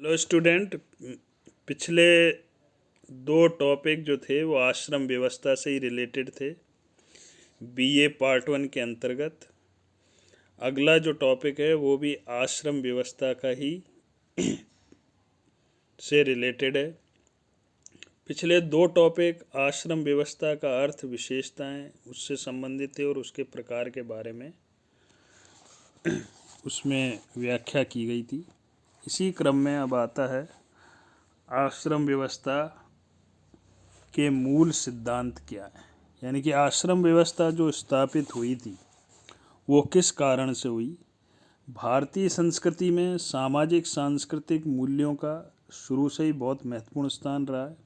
Hello student. पिछले दो topic जो थे वो आश्रम व्यवस्था से ही रिलेटेड थे बीए पार्ट 1 के अंतर्गत। अगला जो टॉपिक है वो भी आश्रम व्यवस्था का ही से रिलेटेड है। पिछले दो टॉपिक आश्रम व्यवस्था का अर्थ, विशेषताएं उससे संबंधित थे और उसके प्रकार के बारे में उसमें व्याख्या की गई थी। इसी क्रम में अब आता है आश्रम व्यवस्था के मूल सिद्धांत क्या है, यानी कि आश्रम व्यवस्था जो स्थापित हुई थी वो किस कारण से हुई। भारतीय संस्कृति में सामाजिक सांस्कृतिक मूल्यों का शुरू से ही बहुत महत्वपूर्ण स्थान रहा है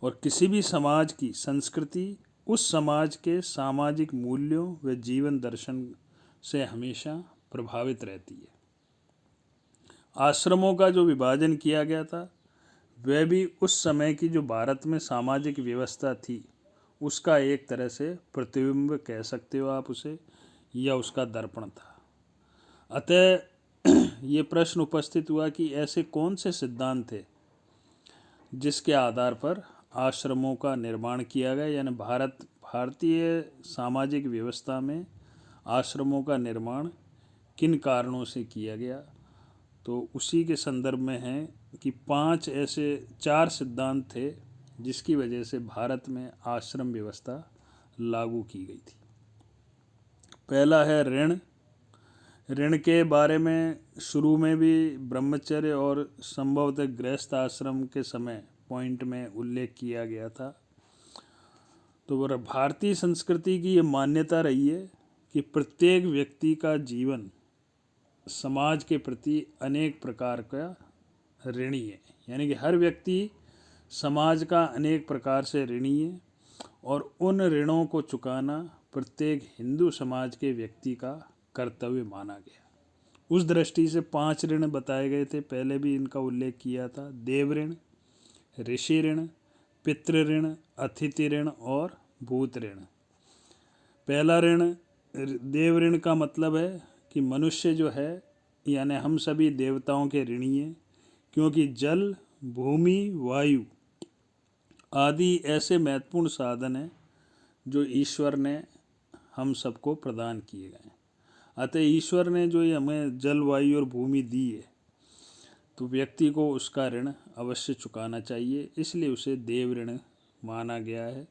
और किसी भी समाज की संस्कृति उस समाज के सामाजिक मूल्यों व जीवन दर्शन से हमेशा प्रभावित रहती है। आश्रमों का जो विभाजन किया गया था वह भी उस समय की जो भारत में सामाजिक व्यवस्था थी उसका एक तरह से प्रतिबिंब कह सकते हो आप उसे, या उसका दर्पण था। अतः ये प्रश्न उपस्थित हुआ कि ऐसे कौन से सिद्धांत थे जिसके आधार पर आश्रमों का निर्माण किया गया, यानी भारतीय सामाजिक व्यवस्था में आश्रमों का निर्माण किन कारणों से किया गया। तो उसी के संदर्भ में है कि चार सिद्धांत थे जिसकी वजह से भारत में आश्रम व्यवस्था लागू की गई थी। पहला है ऋण। ऋण के बारे में शुरू में भी ब्रह्मचर्य और संभवतः गृहस्थ आश्रम के समय पॉइंट में उल्लेख किया गया था। तो भारतीय संस्कृति की ये मान्यता रही है कि प्रत्येक व्यक्ति का जीवन समाज के प्रति अनेक प्रकार का ऋणी है, यानी कि हर व्यक्ति समाज का अनेक प्रकार से ऋणी है और उन ऋणों को चुकाना प्रत्येक हिंदू समाज के व्यक्ति का कर्तव्य माना गया। उस दृष्टि से 5 ऋण बताए गए थे, पहले भी इनका उल्लेख किया था। देव ऋण, ऋषि ऋण, पितृ ऋण, अतिथि ऋण और भूत ऋण। पहला ऋण देव ऋण का मतलब है कि मनुष्य जो है यानी हम सभी देवताओं के ऋणी हैं, क्योंकि जल, भूमि, वायु आदि ऐसे महत्वपूर्ण साधन हैं जो ईश्वर ने हम सबको प्रदान किए गए हैं। अतः ईश्वर ने जो हमें जल, वायु और भूमि दी है तो व्यक्ति को उसका ऋण अवश्य चुकाना चाहिए, इसलिए उसे देव ऋण माना गया है।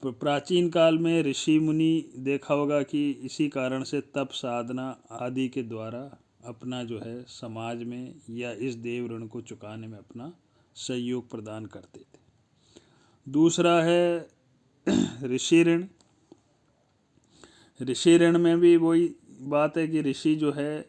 प्राचीन काल में ऋषि मुनि देखा होगा कि इसी कारण से तप, साधना आदि के द्वारा अपना जो है समाज में या इस देव ऋण को चुकाने में अपना सहयोग प्रदान करते थे। दूसरा है ऋषि ऋण। ऋषि ऋण में भी वही बात है कि ऋषि जो है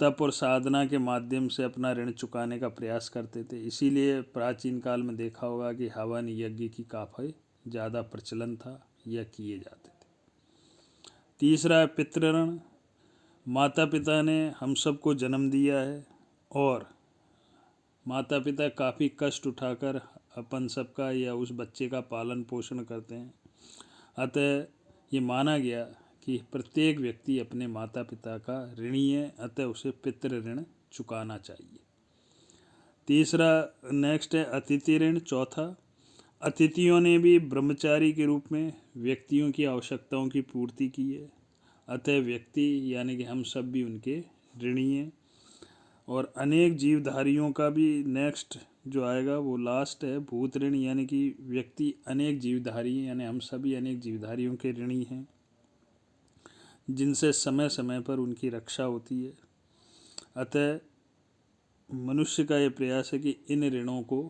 तप और साधना के माध्यम से अपना ऋण चुकाने का प्रयास करते थे, इसीलिए प्राचीन काल में देखा होगा कि हवन यज्ञ की काफ़ी ज़्यादा प्रचलन था या किए जाते थे। तीसरा है पितृ ऋण। माता पिता ने हम सबको जन्म दिया है और माता पिता काफ़ी कष्ट उठाकर अपन सबका या उस बच्चे का पालन पोषण करते हैं। अतः ये माना गया कि प्रत्येक व्यक्ति अपने माता पिता का ऋणी है, अतः उसे पितृ ऋण चुकाना चाहिए। तीसरा नेक्स्ट है अतिथि ऋण। चौथा, अतिथियों ने भी ब्रह्मचारी के रूप में व्यक्तियों की आवश्यकताओं की पूर्ति की है, अतः व्यक्ति यानी कि हम सब भी उनके ऋणी हैं। और अनेक जीवधारियों का भी नेक्स्ट जो आएगा वो लास्ट है भूत ऋण, यानी कि व्यक्ति अनेक जीवधारी हैं, यानी हम सभी अनेक जीवधारियों के ऋणी हैं जिनसे समय समय पर उनकी रक्षा होती है। अतः मनुष्य का ये प्रयास है कि इन ऋणों को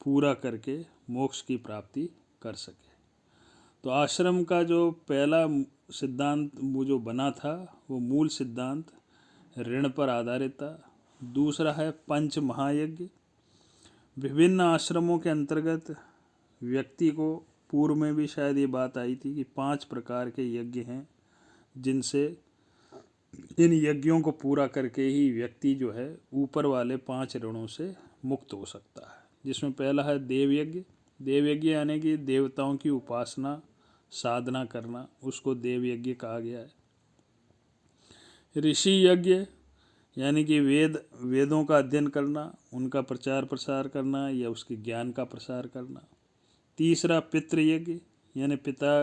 पूरा करके मोक्ष की प्राप्ति कर सके। तो आश्रम का जो पहला सिद्धांत वो जो बना था वो मूल सिद्धांत ऋण पर आधारित था। दूसरा है पंच महायज्ञ। विभिन्न आश्रमों के अंतर्गत व्यक्ति को, पूर्व में भी शायद ये बात आई थी कि 5 प्रकार के यज्ञ हैं जिनसे इन यज्ञों को पूरा करके ही व्यक्ति जो है ऊपर वाले 5 ऋणों से मुक्त हो सकता है। जिसमें पहला है देव यज्ञ। देव यज्ञ यानी कि देवताओं की उपासना साधना करना, उसको देव यज्ञ कहा गया है। ऋषि यज्ञ यानी कि वेदों का अध्ययन करना, उनका प्रचार प्रसार करना या उसके ज्ञान का प्रसार करना। तीसरा पितृयज्ञ, यानी पिता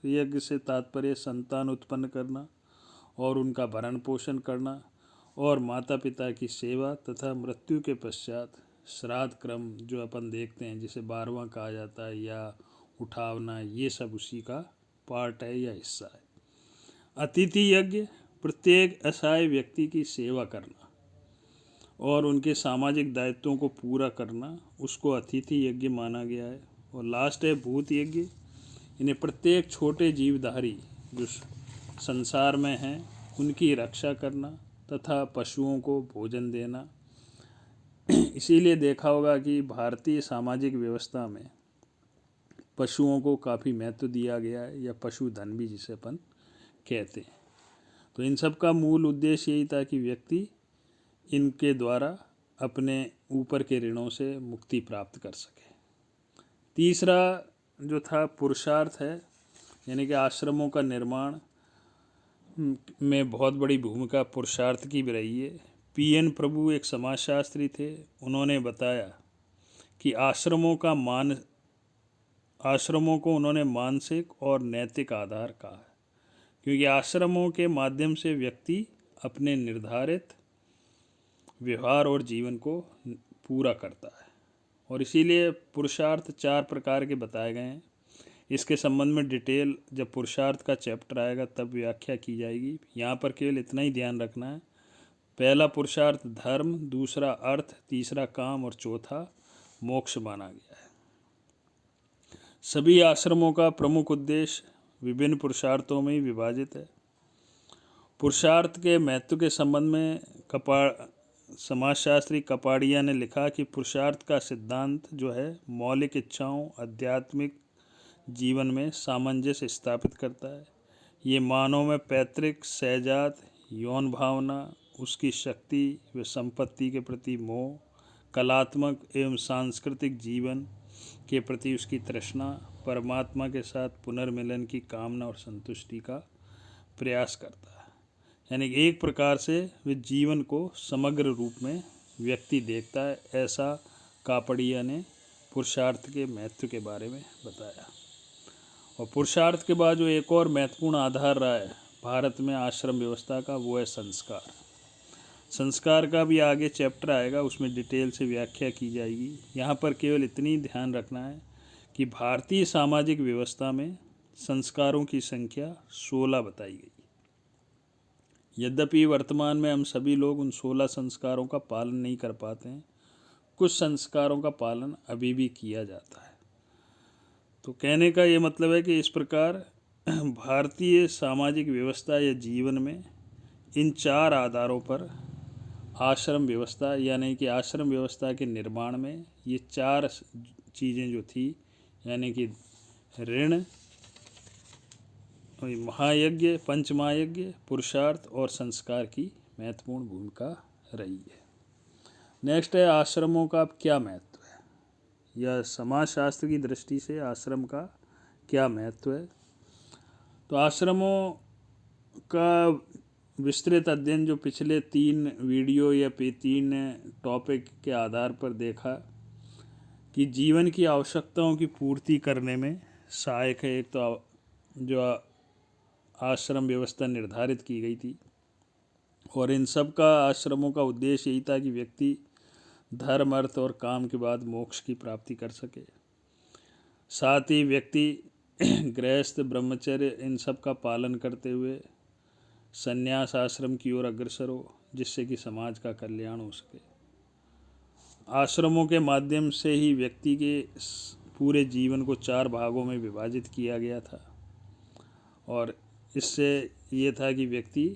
यज्ञ से तात्पर्य संतान उत्पन्न करना और उनका भरण पोषण करना, और माता पिता की सेवा तथा मृत्यु के पश्चात श्राद्ध क्रम जो अपन देखते हैं, जिसे 12वां कहा जाता है या उठावना, ये सब उसी का पार्ट है या हिस्सा है। अतिथि यज्ञ, प्रत्येक असहाय व्यक्ति की सेवा करना और उनके सामाजिक दायित्वों को पूरा करना, उसको अतिथि यज्ञ माना गया है। और लास्ट है भूत यज्ञ, इन्हें प्रत्येक छोटे जीवधारी जो संसार में हैं उनकी रक्षा करना तथा पशुओं को भोजन देना। इसीलिए देखा होगा कि भारतीय सामाजिक व्यवस्था में पशुओं को काफ़ी महत्व दिया गया है, या पशुधन भी जिसे अपन कहते हैं। तो इन सब का मूल उद्देश्य यही था कि व्यक्ति इनके द्वारा अपने ऊपर के ऋणों से मुक्ति प्राप्त कर सके। तीसरा जो था पुरुषार्थ है, यानी कि आश्रमों का निर्माण में बहुत बड़ी भूमिका पुरुषार्थ की भी रही है। पीएन प्रभु एक समाजशास्त्री थे, उन्होंने बताया कि आश्रमों को उन्होंने मानसिक और नैतिक आधार कहा है, क्योंकि आश्रमों के माध्यम से व्यक्ति अपने निर्धारित व्यवहार और जीवन को पूरा करता है। और इसीलिए पुरुषार्थ 4 प्रकार के बताए गए हैं। इसके संबंध में डिटेल जब पुरुषार्थ का चैप्टर आएगा तब व्याख्या की जाएगी। यहाँ पर केवल इतना ही ध्यान रखना है, पहला पुरुषार्थ धर्म, दूसरा अर्थ, तीसरा काम और चौथा मोक्ष माना गया है। सभी आश्रमों का प्रमुख उद्देश्य विभिन्न पुरुषार्थों में ही विभाजित है। पुरुषार्थ के महत्व के संबंध में समाजशास्त्री कपाड़िया ने लिखा कि पुरुषार्थ का सिद्धांत जो है मौलिक इच्छाओं आध्यात्मिक जीवन में सामंजस्य स्थापित करता है। ये मानव में पैतृक सहजात यौन भावना, उसकी शक्ति व संपत्ति के प्रति मोह, कलात्मक एवं सांस्कृतिक जीवन के प्रति उसकी तृष्णा, परमात्मा के साथ पुनर्मिलन की कामना और संतुष्टि का प्रयास करता है। यानी कि एक प्रकार से वे जीवन को समग्र रूप में व्यक्ति देखता है, ऐसा कापड़िया ने पुरुषार्थ के महत्व के बारे में बताया। और पुरुषार्थ के बाद जो एक और महत्वपूर्ण आधार रहा है भारत में आश्रम व्यवस्था का, वो है संस्कार। संस्कार का भी आगे चैप्टर आएगा, उसमें डिटेल से व्याख्या की जाएगी। यहाँ पर केवल इतनी ध्यान रखना है कि भारतीय सामाजिक व्यवस्था में संस्कारों की संख्या 16 बताई गई। यद्यपि वर्तमान में हम सभी लोग उन 16 संस्कारों का पालन नहीं कर पाते हैं, कुछ संस्कारों का पालन अभी भी किया जाता है। तो कहने का ये मतलब है कि इस प्रकार भारतीय सामाजिक व्यवस्था या जीवन में इन 4 आधारों पर आश्रम व्यवस्था, यानी कि आश्रम व्यवस्था के निर्माण में ये 4 चीज़ें जो थी, यानी कि ऋण, महायज्ञ, पंचमहायज्ञ, पुरुषार्थ और संस्कार की महत्वपूर्ण भूमिका रही है। नेक्स्ट है आश्रमों का क्या महत्व है, या समाजशास्त्र की दृष्टि से आश्रम का क्या महत्व है। तो आश्रमों का विस्तृत अध्ययन जो पिछले 3 वीडियो या 3 टॉपिक के आधार पर देखा कि जीवन की आवश्यकताओं की पूर्ति करने में सहायक है। एक तो जो आश्रम व्यवस्था निर्धारित की गई थी, और इन सब का आश्रमों का उद्देश्य यही था कि व्यक्ति धर्म, अर्थ और काम के बाद मोक्ष की प्राप्ति कर सके। साथ ही व्यक्ति गृहस्थ, ब्रह्मचर्य इन सब का पालन करते हुए संन्यास आश्रम की ओर अग्रसर हो, जिससे कि समाज का कल्याण हो सके। आश्रमों के माध्यम से ही व्यक्ति के पूरे जीवन को 4 भागों में विभाजित किया गया था, और इससे ये था कि व्यक्ति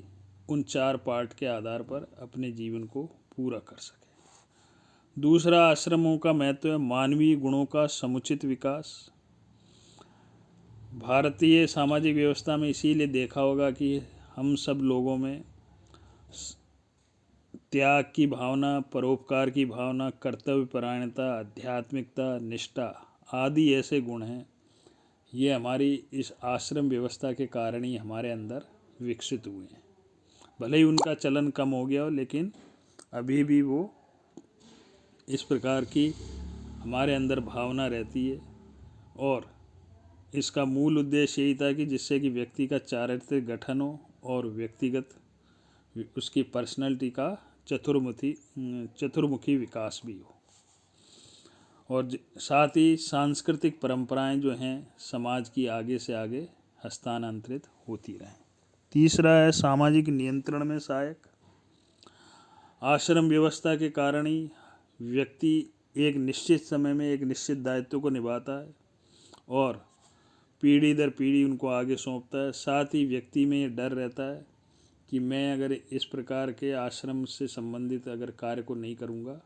उन 4 पार्ट के आधार पर अपने जीवन को पूरा कर सके। दूसरा आश्रमों का महत्व है मानवीय गुणों का समुचित विकास। भारतीय सामाजिक व्यवस्था में इसीलिए देखा होगा कि हम सब लोगों में त्याग की भावना, परोपकार की भावना, कर्तव्यपरायणता, आध्यात्मिकता, निष्ठा आदि ऐसे गुण हैं। ये हमारी इस आश्रम व्यवस्था के कारण ही हमारे अंदर विकसित हुए हैं। भले ही उनका चलन कम हो गया हो, लेकिन अभी भी वो इस प्रकार की हमारे अंदर भावना रहती है, और इसका मूल उद्देश्य यही था कि जिससे कि व्यक्ति का चारित्रिक गठन हो और व्यक्तिगत उसकी पर्सनैलिटी का चतुर्मुखी विकास भी हो, और साथ ही सांस्कृतिक परंपराएं जो हैं समाज की आगे से आगे हस्तांतरित होती रहें। तीसरा है सामाजिक नियंत्रण में सहायक। आश्रम व्यवस्था के कारण ही व्यक्ति एक निश्चित समय में एक निश्चित दायित्व को निभाता है और पीढ़ी दर पीढ़ी उनको आगे सौंपता है। साथ ही व्यक्ति में ये डर रहता है कि मैं अगर इस प्रकार के आश्रम से संबंधित अगर कार्य को नहीं करूँगा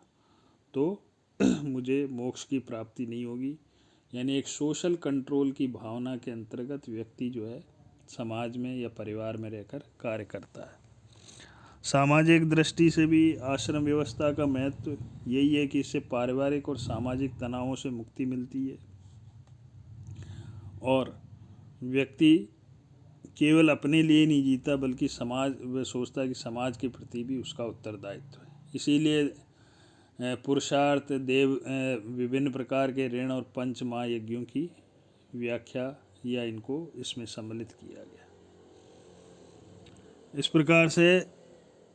तो मुझे मोक्ष की प्राप्ति नहीं होगी। यानी एक सोशल कंट्रोल की भावना के अंतर्गत व्यक्ति जो है समाज में या परिवार में रहकर कार्य करता है। सामाजिक दृष्टि से भी आश्रम व्यवस्था का महत्व यही है कि इससे पारिवारिक और सामाजिक तनावों से मुक्ति मिलती है और व्यक्ति केवल अपने लिए नहीं जीता बल्कि समाज वह सोचता है कि समाज के प्रति भी उसका उत्तरदायित्व है। इसीलिए पुरुषार्थ देव विभिन्न प्रकार के ऋण और पंच महायज्ञों की व्याख्या या इनको इसमें सम्मिलित किया गया। इस प्रकार से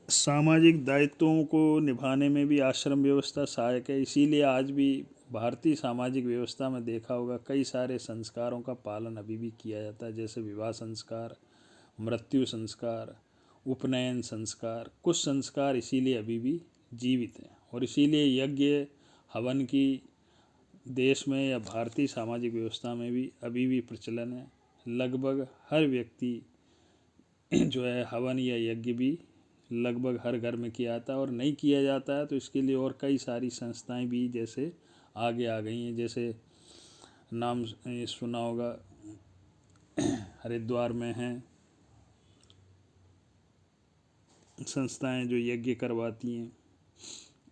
सामाजिक दायित्वों को निभाने में भी आश्रम व्यवस्था सहायक है। इसीलिए आज भी भारतीय सामाजिक व्यवस्था में देखा होगा कई सारे संस्कारों का पालन अभी भी किया जाता है, जैसे विवाह संस्कार, मृत्यु संस्कार, उपनयन संस्कार। कुछ संस्कार इसीलिए अभी भी जीवित हैं और इसीलिए यज्ञ हवन की देश में या भारतीय सामाजिक व्यवस्था में भी अभी भी प्रचलन है। लगभग हर व्यक्ति जो है हवन या यज्ञ भी लगभग हर घर में किया जाता है, और नहीं किया जाता है तो इसके लिए और कई सारी संस्थाएं भी जैसे आगे आ गई हैं। जैसे नाम सुना होगा, हरिद्वार में हैं संस्थाएं जो यज्ञ करवाती हैं,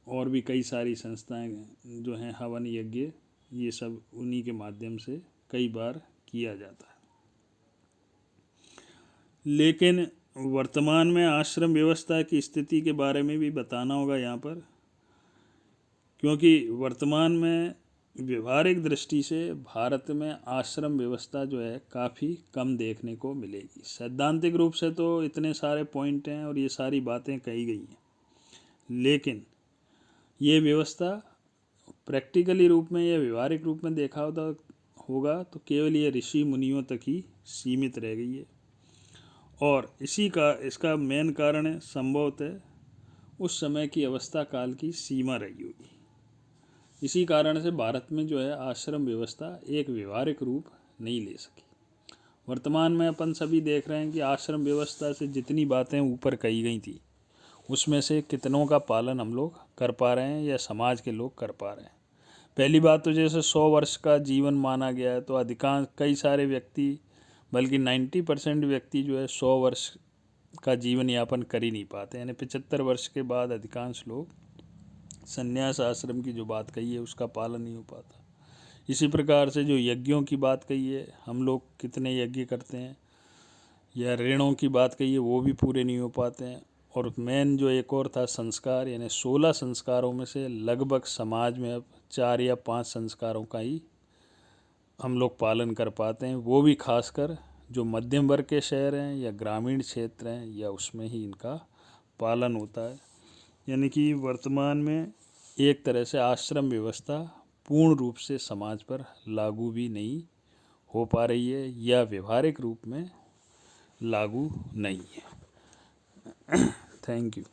और भी कई सारी संस्थाएं जो हैं हवन यज्ञ, ये सब उन्हीं के माध्यम से कई बार किया जाता है। लेकिन वर्तमान में आश्रम व्यवस्था की स्थिति के बारे में भी बताना होगा यहाँ पर, क्योंकि वर्तमान में व्यवहारिक दृष्टि से भारत में आश्रम व्यवस्था जो है काफ़ी कम देखने को मिलेगी। सैद्धांतिक रूप से तो इतने सारे पॉइंट हैं और ये सारी बातें कही गई हैं, लेकिन ये व्यवस्था प्रैक्टिकली रूप में या व्यवहारिक रूप में देखा होगा तो केवल ये ऋषि मुनियों तक ही सीमित रह गई है। और इसका मेन कारण संभवतः उस समय की अवस्था काल की सीमा रही होगी। इसी कारण से भारत में जो है आश्रम व्यवस्था एक व्यवहारिक रूप नहीं ले सकी। वर्तमान में अपन सभी देख रहे हैं कि आश्रम व्यवस्था से जितनी बातें ऊपर कही गई थी उसमें से कितनों का पालन हम लोग कर पा रहे हैं या समाज के लोग कर पा रहे हैं। पहली बात तो जैसे 100 वर्ष का जीवन माना गया है, तो अधिकांश कई सारे व्यक्ति बल्कि 90% व्यक्ति जो है 100 वर्ष का जीवन यापन कर ही नहीं पाते। यानी 75 वर्ष के बाद अधिकांश लोग संन्यास आश्रम की जो बात कही है उसका पालन नहीं हो पाता। इसी प्रकार से जो यज्ञों की बात कही है, हम लोग कितने यज्ञ करते हैं, या ऋणों की बात कही है वो भी पूरे नहीं हो पाते हैं। और मेन जो एक और था संस्कार, यानी 16 संस्कारों में से लगभग समाज में अब 4 या 5 संस्कारों का ही हम लोग पालन कर पाते हैं, वो भी खासकर जो मध्यम वर्ग के शहर हैं या ग्रामीण क्षेत्र हैं या उसमें ही इनका पालन होता है। यानी कि वर्तमान में एक तरह से आश्रम व्यवस्था पूर्ण रूप से समाज पर लागू भी नहीं हो पा रही है या व्यवहारिक रूप में लागू नहीं है। Thank you.